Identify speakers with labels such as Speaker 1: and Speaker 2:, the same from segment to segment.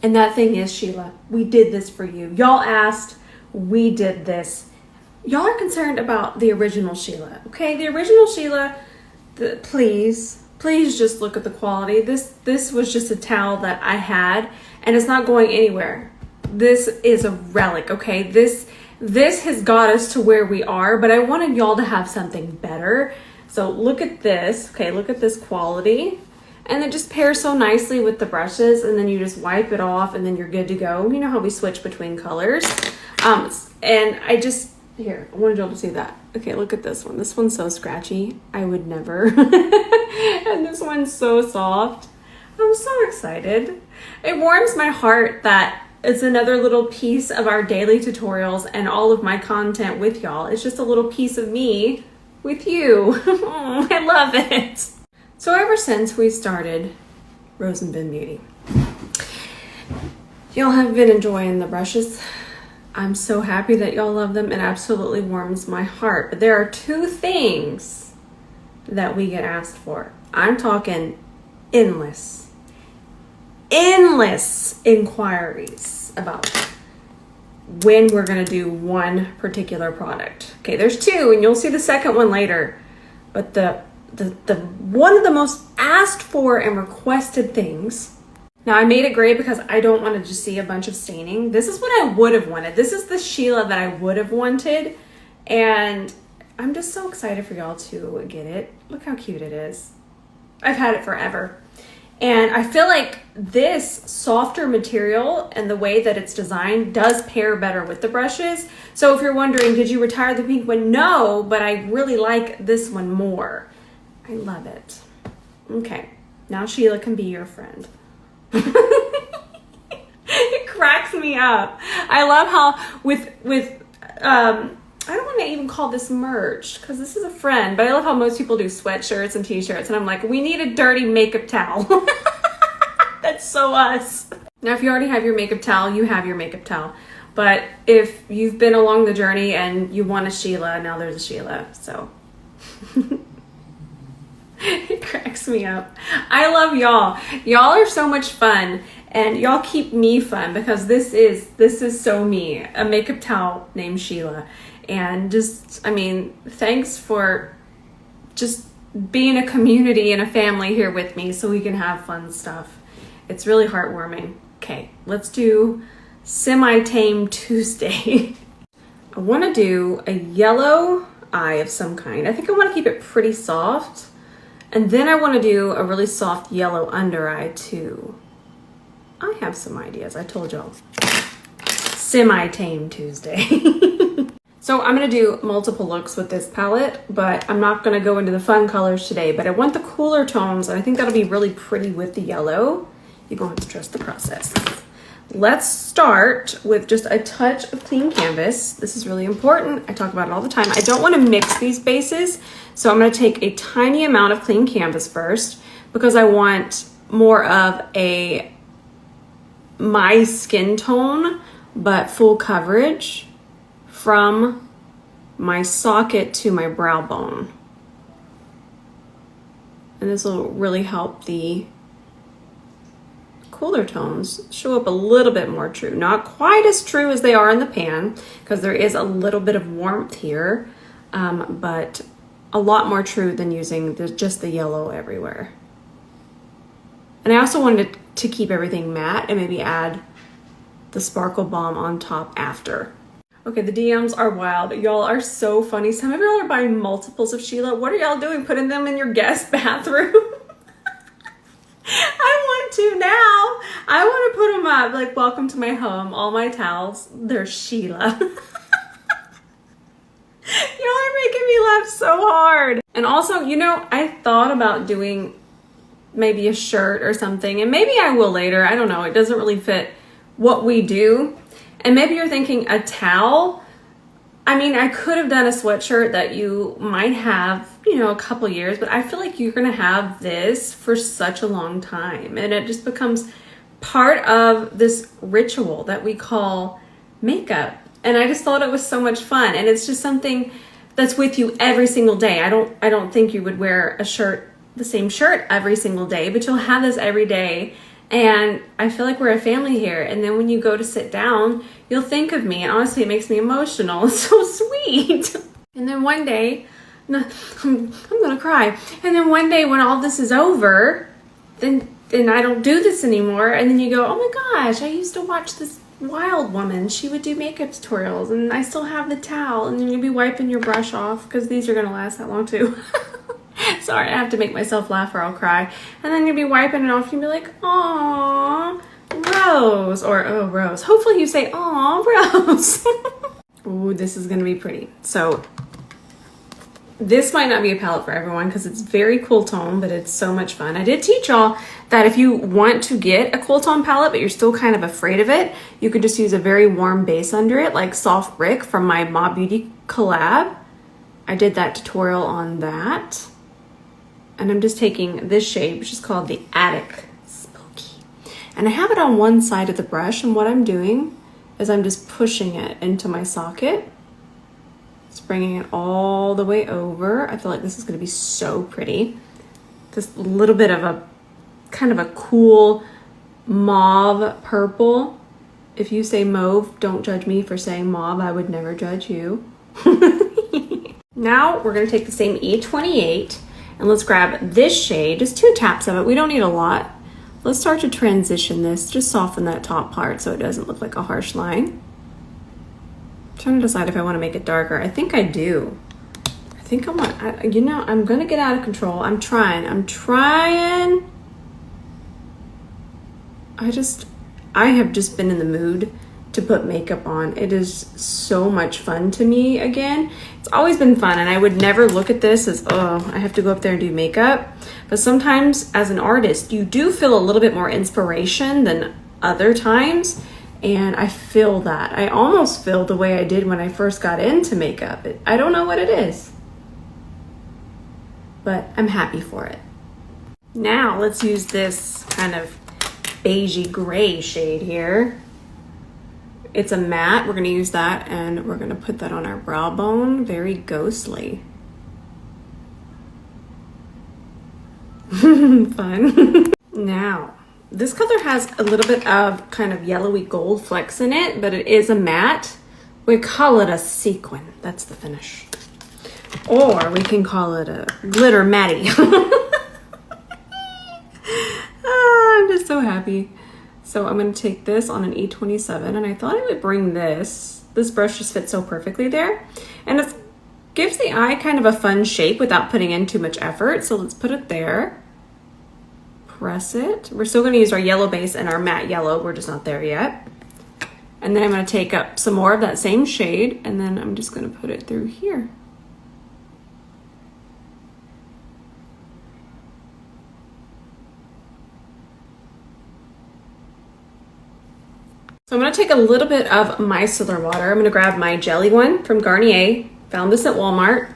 Speaker 1: And that thing is, Sheila, we did this for you. Y'all asked, we did this. Y'all are concerned about the original Sheila, okay? The original Sheila, please just look at the quality. This was just a towel that I had, and it's not going anywhere. This is a relic, okay? This has got us to where we are, but I wanted y'all to have something better. So look at this, okay? Look at this quality. And it just pairs so nicely with the brushes, and then you just wipe it off and then you're good to go. You know how we switch between colors. And here, I wanted y'all to see that. Okay, look at this one. This one's so scratchy. I would never. And this one's so soft. I'm so excited. It warms my heart that it's another little piece of our daily tutorials and all of my content with y'all. It's just a little piece of me with you. I love it. So ever since we started Rose and Bin Beauty, y'all have been enjoying the brushes. I'm so happy that y'all love them. It absolutely warms my heart. But there are two things that we get asked for. I'm talking endless inquiries about when we're gonna do one particular product. Okay, there's two, and you'll see the second one later. But the one of the most asked for and requested things. Now I made it gray because I don't want to just see a bunch of staining. This is what I would have wanted. This is the Sheila that I would have wanted. And I'm just so excited for y'all to get it. Look how cute it is. I've had it forever. And I feel like this softer material and the way that it's designed does pair better with the brushes. So if you're wondering, did you retire the pink one? No, but I really like this one more. I love it. Okay, now Sheila can be your friend. It cracks me up. I love how with I don't want to even call this merch because this is a friend, but I love how most people do sweatshirts and t-shirts, and I'm like, we need a dirty makeup towel. That's so us. Now, if you already have your makeup towel, you have your makeup towel. But if you've been along the journey and you want a Sheila, now there's a Sheila, so. It cracks me up. I love y'all. Y'all are so much fun, and y'all keep me fun because this is so me, a makeup towel named Sheila. And just, I mean, thanks for just being a community and a family here with me so we can have fun stuff. It's really heartwarming. Okay, let's do Semi-Tame Tuesday. I want to do a yellow eye of some kind. I think I want to keep it pretty soft. And then I want to do a really soft yellow under eye too. I have some ideas, I told y'all. Semi-Tame Tuesday. So I'm going to do multiple looks with this palette, but I'm not going to go into the fun colors today, but I want the cooler tones, and I think that'll be really pretty with the yellow. You're going to have to trust the process. Let's start with just a touch of clean canvas. This is really important. I talk about it all the time. I don't want to mix these bases, so I'm going to take a tiny amount of clean canvas first because I want more of my skin tone, but full coverage from my socket to my brow bone. And this will really help the cooler tones show up a little bit more true. Not quite as true as they are in the pan because there is a little bit of warmth here, but a lot more true than using just the yellow everywhere. And I also wanted to keep everything matte and maybe add the Sparkle Balm on top after. Okay, the DMs are wild. Y'all are so funny. Some of y'all are buying multiples of Sheila. What are y'all doing? Putting them in your guest bathroom? I want to now. I want to put them up like, welcome to my home. All my towels, they're Sheila. Y'all are making me laugh so hard. And also, you know, I thought about doing maybe a shirt or something, and maybe I will later. I don't know. It doesn't really fit what we do. And maybe you're thinking a towel. I mean, I could have done a sweatshirt that you might have, you know, a couple years, but I feel like you're going to have this for such a long time. And it just becomes part of this ritual that we call makeup. And I just thought it was so much fun. And it's just something that's with you every single day. I don't think you would wear a shirt, the same shirt every single day, but you'll have this every day. And I feel like we're a family here. And then when you go to sit down, you'll think of me. And honestly, it makes me emotional. It's so sweet. And then one day, I'm gonna cry. And then one day when all this is over, then I don't do this anymore. And then you go, oh my gosh, I used to watch this wild woman. She would do makeup tutorials and I still have the towel. And then you'll be wiping your brush off because these are gonna last that long too. Sorry, I have to make myself laugh or I'll cry. And then you'll be wiping it off and you'll be like, aw, Rose. Or, oh, Rose. Hopefully you say, aw, Rose. Ooh, this is gonna be pretty. So this might not be a palette for everyone because it's very cool tone, but it's so much fun. I did teach y'all that if you want to get a cool tone palette, but you're still kind of afraid of it, you could just use a very warm base under it, like Soft Brick from my Mob Beauty collab. I did that tutorial on that. And I'm just taking this shade, which is called the Attic Spooky. And I have it on one side of the brush, and what I'm doing is I'm just pushing it into my socket. It's bringing it all the way over. I feel like this is gonna be so pretty. Just a little bit of a, kind of a cool mauve purple. If you say mauve, don't judge me for saying mauve. I would never judge you. Now we're gonna take the same E28 and let's grab this shade, just 2 taps of it. We don't need a lot. Let's start to transition this, just soften that top part so it doesn't look like a harsh line. I'm trying to decide if I want to make it darker. I think I do. I think I want, you know, I'm gonna get out of control. I'm trying. I have just been in the mood to put makeup on. It is so much fun to me again. It's always been fun, and I would never look at this as, oh, I have to go up there and do makeup. But sometimes as an artist, you do feel a little bit more inspiration than other times. And I feel that. I almost feel the way I did when I first got into makeup. I don't know what it is, but I'm happy for it. Now let's use this kind of beigey gray shade here. It's a matte. We're gonna use that and we're gonna put that on our brow bone, very ghostly. Fun. Now, this color has a little bit of kind of yellowy gold flecks in it, but it is a matte. We call it a sequin. That's the finish. Or we can call it a glitter matty. I'm just so happy. So I'm going to take this on an E27, and I thought I would bring this. This brush just fits so perfectly there. And it gives the eye kind of a fun shape without putting in too much effort. So let's put it there. Press it. We're still going to use our yellow base and our matte yellow. We're just not there yet. And then I'm going to take up some more of that same shade, and then I'm just going to put it through here. So I'm going to take a little bit of micellar water. I'm going to grab my jelly one from Garnier. Found this at Walmart.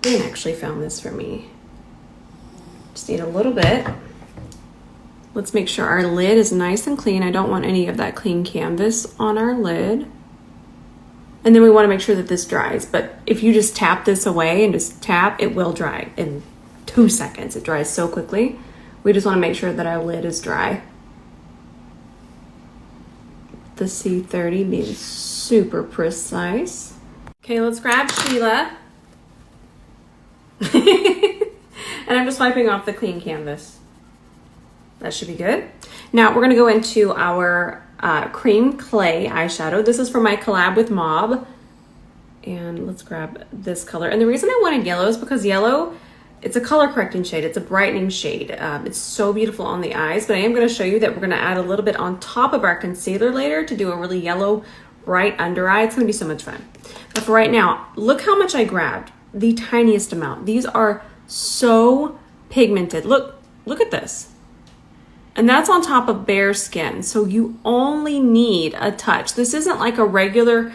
Speaker 1: Dan actually found this for me. Just need a little bit. Let's make sure our lid is nice and clean. I don't want any of that clean canvas on our lid. And then we want to make sure that this dries. But if you just tap this away and just tap, it will dry in 2 seconds. It dries so quickly. We just want to make sure that our lid is dry. The C30 being super precise. Okay, let's grab Sheila. And I'm just wiping off the clean canvas. That should be good. Now we're gonna go into our cream clay eyeshadow. This is for my collab with Mob. And let's grab this color. And the reason I wanted yellow is because yellow, it's a color correcting shade. It's a brightening shade. It's so beautiful on the eyes, but I am gonna show you that we're gonna add a little bit on top of our concealer later to do a really yellow, bright under eye. It's gonna be so much fun. But for right now, look how much I grabbed. The tiniest amount. These are so pigmented. Look at this. And that's on top of bare skin. So you only need a touch. This isn't like a regular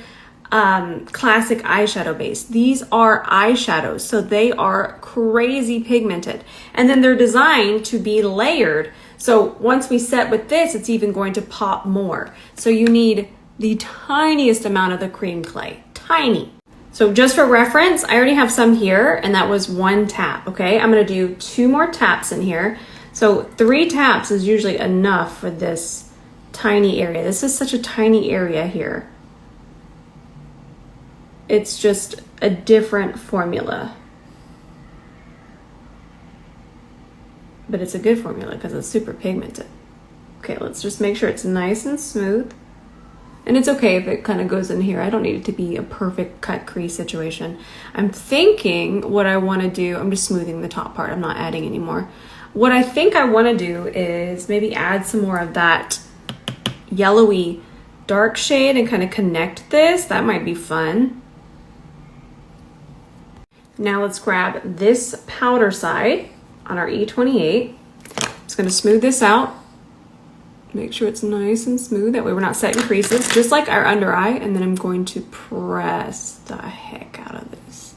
Speaker 1: classic eyeshadow base. These are eyeshadows, so they are crazy pigmented. And then they're designed to be layered. So once we set with this, it's even going to pop more. So you need the tiniest amount of the cream clay, tiny. So just for reference, I already have some here and that was 1 tap, okay? I'm gonna do 2 more taps in here. So 3 taps is usually enough for this tiny area. This is such a tiny area here. It's just a different formula. But it's a good formula because it's super pigmented. Okay, let's just make sure it's nice and smooth. And it's okay if it kind of goes in here. I don't need it to be a perfect cut crease situation. I'm thinking what I want to do, I'm just smoothing the top part. I'm not adding anymore. What I think I want to do is maybe add some more of that yellowy dark shade and kind of connect this. That might be fun. Now let's grab this powder side on our E28. Just going to smooth this out. Make sure it's nice and smooth. That way we're not setting creases, just like our under eye. And then I'm going to press the heck out of this.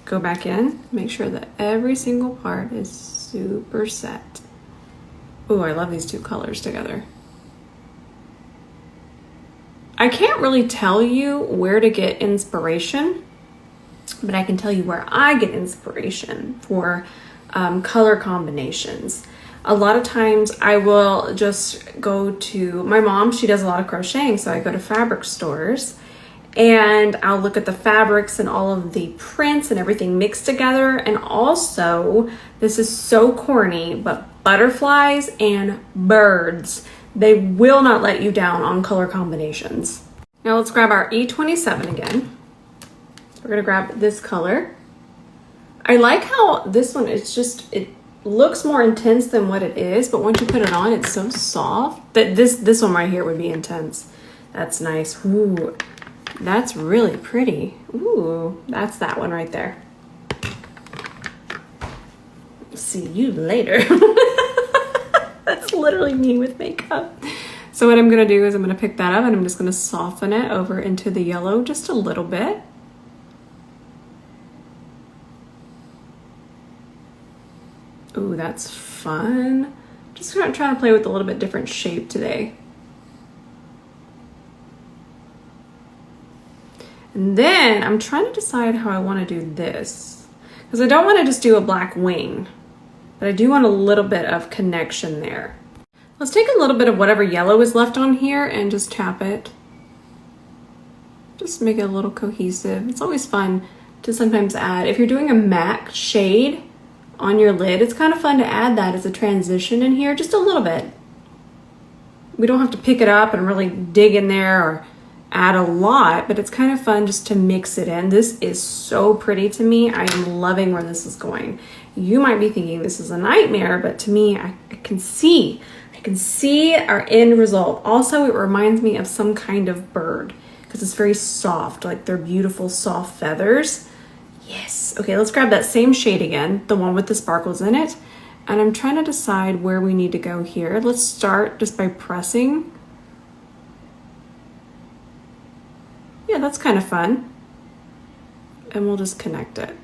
Speaker 1: Go back in, make sure that every single part is super set. Oh, I love these 2 colors together. I can't really tell you where to get inspiration, but I can tell you where I get inspiration for color combinations. A lot of times I will just go to my mom. She does a lot of crocheting, so I go to fabric stores and I'll look at the fabrics and all of the prints and everything mixed together. And also, this is so corny, but butterflies and birds, they will not let you down on color combinations. Now let's grab our E27 again. We're gonna grab this color. I like how this one, it looks more intense than what it is, but once you put it on, it's so soft that this one right here would be intense. That's nice. Ooh, that's really pretty. Ooh, that's that one right there. See you later. That's literally me with makeup. So what I'm gonna do is I'm gonna pick that up and I'm just gonna soften it over into the yellow just a little bit. Ooh, that's fun. Just trying to play with a little bit different shape today. And then I'm trying to decide how I want to do this, because I don't want to just do a black wing, but I do want a little bit of connection there. Let's take a little bit of whatever yellow is left on here and just tap it. Just make it a little cohesive. It's always fun to sometimes add, if you're doing a matte shade on your lid, it's kind of fun to add that as a transition in here, just a little bit. We don't have to pick it up and really dig in there or add a lot, but it's kind of fun just to mix it in. This is so pretty to me. I am loving where this is going. You might be thinking this is a nightmare, but to me, I can see our end result. Also, it reminds me of some kind of bird because it's very soft, like they're beautiful soft feathers. Yes. Okay, let's grab that same shade again, the one with the sparkles in it. And I'm trying to decide where we need to go here. Let's start just by pressing. Yeah, that's kind of fun. And we'll just connect it.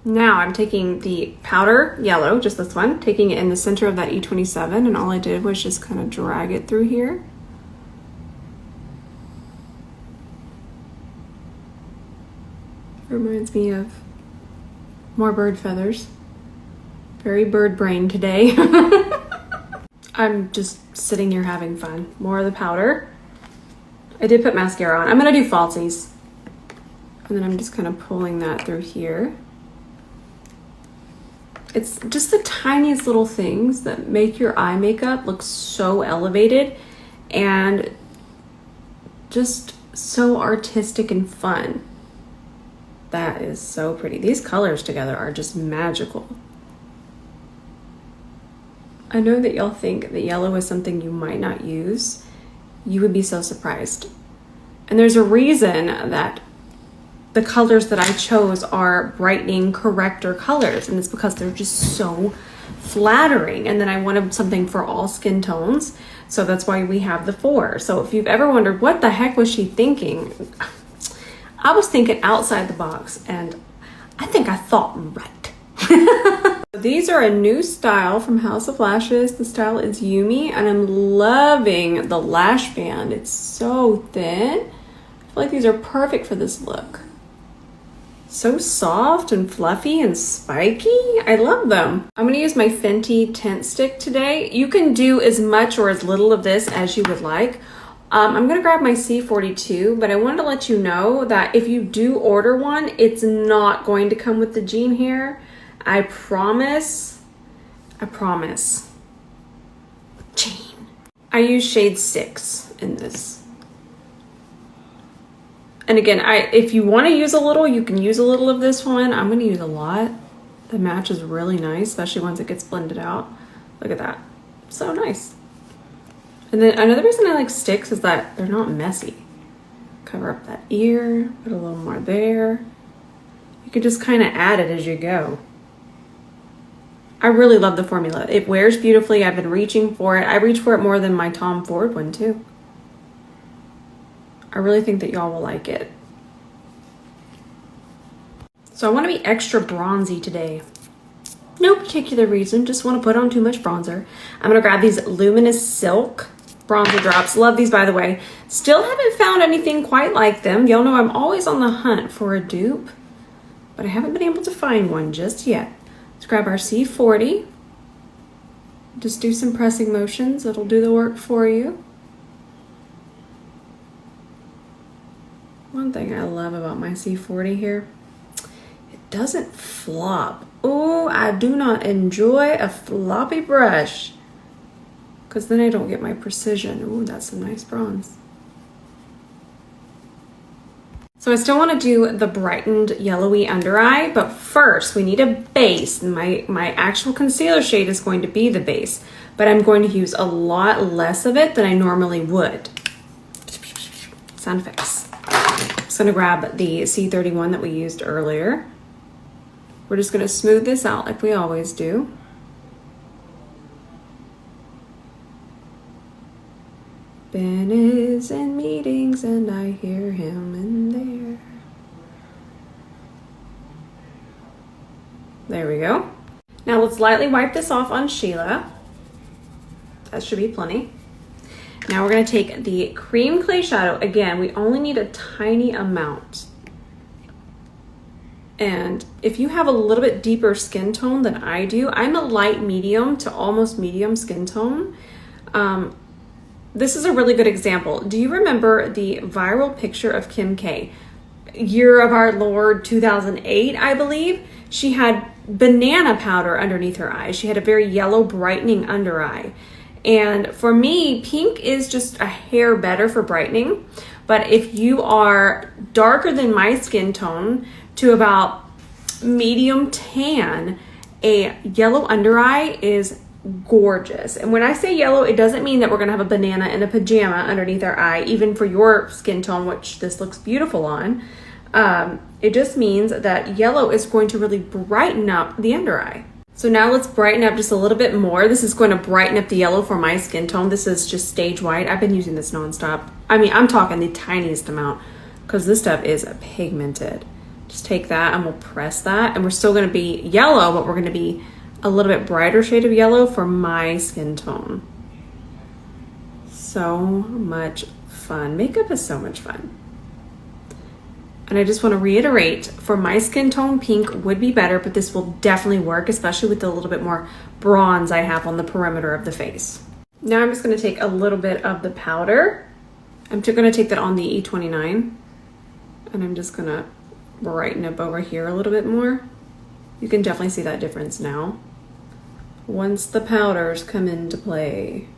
Speaker 1: Now I'm taking the powder yellow, just this one, taking it in the center of that E27, and all I did was just kind of drag it through here. Reminds me of more bird feathers. Very bird brain today. I'm just sitting here having fun. More of the powder. I did put mascara on. I'm gonna do falsies. And then I'm just kind of pulling that through here. It's just the tiniest little things that make your eye makeup look so elevated and just so artistic and fun. That is so pretty. These colors together are just magical. I know that y'all think that yellow is something you might not use. You would be so surprised. And there's a reason that the colors that I chose are brightening corrector colors, and it's because they're just so flattering. And then I wanted something for all skin tones, so that's why we have the 4. So if you've ever wondered what the heck was she thinking, I was thinking outside the box, and I think I thought right. These are a new style from House of Lashes. The style is Yumi, and I'm loving the lash band. It's so thin. feel like these are perfect for this look. So soft and fluffy and spiky. I love them. I'm gonna use my Fenty tint stick today. You can do as much or as little of this as you would like. I'm gonna grab my C42, but I wanted to let you know that if you do order one, it's not going to come with the jean hair. I promise. I promise. Jean. I use shade 6 in this. And again, if you want to use a little, you can use a little of this one. I'm going to use a lot. The match is really nice, especially once it gets blended out. Look at that. So nice. And then another reason I like sticks is that they're not messy. Cover up that ear, put a little more there. You can just kind of add it as you go. I really love the formula. It wears beautifully. I've been reaching for it. I reach for it more than my Tom Ford one too. I really think that y'all will like it. So I want to be extra bronzy today. No particular reason, just want to put on too much bronzer. I'm going to grab these Luminous Silk bronzer drops. Love these, by the way. Still haven't found anything quite like them. Y'all know I'm always on the hunt for a dupe, but I haven't been able to find one just yet. Let's grab our C40. Just do some pressing motions. It'll do the work for you. One thing I love about my C40 here, it doesn't flop. Oh, I do not enjoy a floppy brush because then I don't get my precision. Oh, that's some nice bronze. So I still want to do the brightened yellowy under eye, but first we need a base. My actual concealer shade is going to be the base, but I'm going to use a lot less of it than I normally would. Sound effects. I'm just going to grab the C31 that we used earlier. We're just going to smooth this out like we always do. Ben is in meetings and I hear him in there. There we go. Now let's lightly wipe this off on Sheila. That should be plenty. Now we're going to take the cream clay shadow. Again, we only need a tiny amount. And if you have a little bit deeper skin tone than I do, I'm a light medium to almost medium skin tone. This is a really good example. Do you remember the viral picture of Kim K? Year of our Lord 2008, I believe. She had banana powder underneath her eyes. She had a very yellow brightening under eye. And for me, pink is just a hair better for brightening. But if you are darker than my skin tone to about medium tan, a yellow under eye is gorgeous. And when I say yellow, it doesn't mean that we're gonna have a banana and a pajama underneath our eye, even for your skin tone, which this looks beautiful on. It just means that yellow is going to really brighten up the under eye. So now let's brighten up just a little bit more. This is going to brighten up the yellow for my skin tone. This is just Stage White. I've been using this nonstop. I mean, I'm talking the tiniest amount because this stuff is pigmented. Just take that and we'll press that. And we're still going to be yellow, but we're going to be a little bit brighter shade of yellow for my skin tone. So much fun. Makeup is so much fun. And I just want to reiterate, for my skin tone, pink would be better, but this will definitely work, especially with the little bit more bronze I have on the perimeter of the face. Now I'm just going to take a little bit of the powder. I'm going to take that on the E29, and I'm just going to brighten up over here a little bit more. You can definitely see that difference now. Once the powders come into play,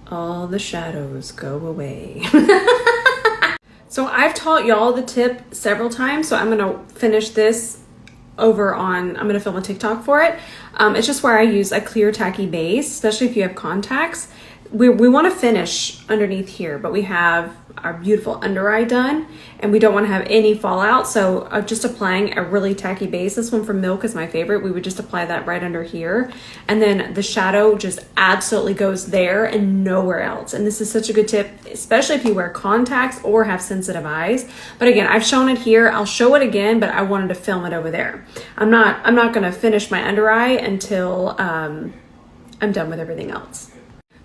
Speaker 1: all the shadows go away. So I've taught y'all the tip several times, so I'm gonna finish this over on, I'm gonna film a TikTok for it. It's just where I use a clear tacky base, especially if you have contacts. We wanna finish underneath here, but we have our beautiful under eye done and we don't wanna have any fallout. So just applying a really tacky base. This one from Milk is my favorite. We would just apply that right under here. And then the shadow just absolutely goes there and nowhere else. And this is such a good tip, especially if you wear contacts or have sensitive eyes. But again, I've shown it here. I'll show it again, but I wanted to film it over there. I'm not gonna finish my under eye until I'm done with everything else.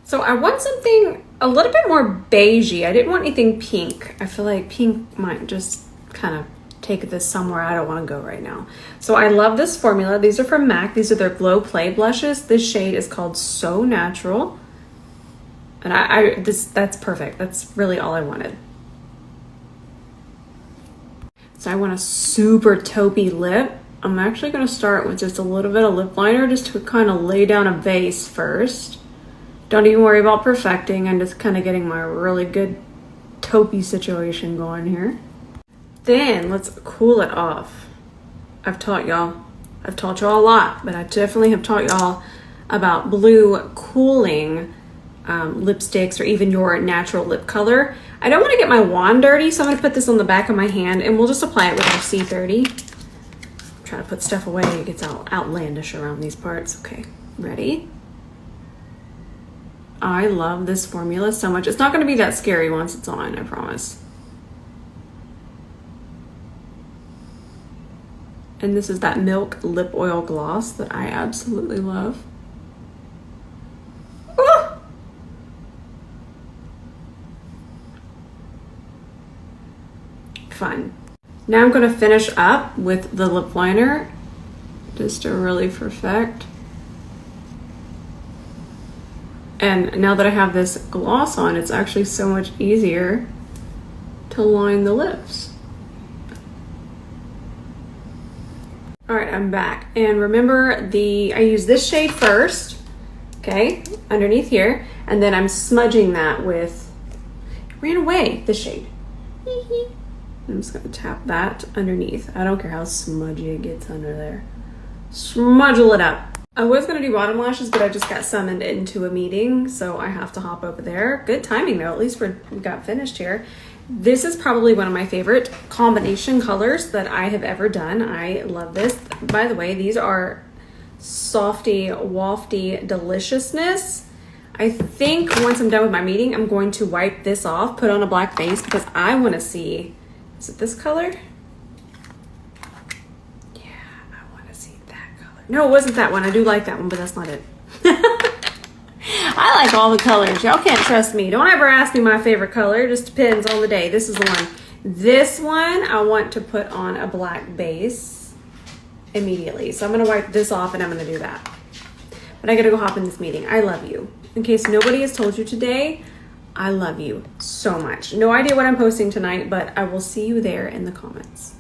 Speaker 1: So I want something a little bit more beigey. I didn't want anything pink. I feel like pink might just kind of take this somewhere I don't want to go right now. So I love this formula. These are from MAC. These are their Glow Play blushes. This shade is called So Natural. And that's perfect. That's really all I wanted. So I want a super taupey lip. I'm actually going to start with just a little bit of lip liner just to kind of lay down a base first. Don't even worry about perfecting. I'm just kind of getting my really good taupey situation going here. Then let's cool it off. I've taught y'all a lot, but I definitely have taught y'all about blue cooling lipsticks or even your natural lip color. I don't want to get my wand dirty, so I'm going to put this on the back of my hand and we'll just apply it with our C30. Try to put stuff away. It gets outlandish around these parts. Okay, ready? I love this formula so much. It's not going to be that scary once it's on, I promise. And this is that Milk Lip Oil Gloss that I absolutely love. Ah! Fun. Now I'm going to finish up with the lip liner just to really perfect. And now that I have this gloss on, it's actually so much easier to line the lips. All right, I'm back. And remember I use this shade first, okay, underneath here. And then I'm smudging that with, it ran away, this shade. I'm just gonna tap that underneath. I don't care how smudgy it gets under there. Smudgel it up. I was gonna do bottom lashes, but I just got summoned into a meeting, so I have to hop over there. Good timing though, at least we got finished here. This is probably one of my favorite combination colors that I have ever done. I love this. By the way, these are Softy Wafty Deliciousness. I think once I'm done with my meeting, I'm going to wipe this off, put on a black base because I wanna see, is it this color? No, it wasn't that one. I do like that one, but that's not it. I like all the colors. Y'all can't trust me. Don't ever ask me my favorite color. It just depends on the day. This is the one. This one, I want to put on a black base immediately. So I'm going to wipe this off and I'm going to do that. But I got to go hop in this meeting. I love you. In case nobody has told you today, I love you so much. No idea what I'm posting tonight, but I will see you there in the comments.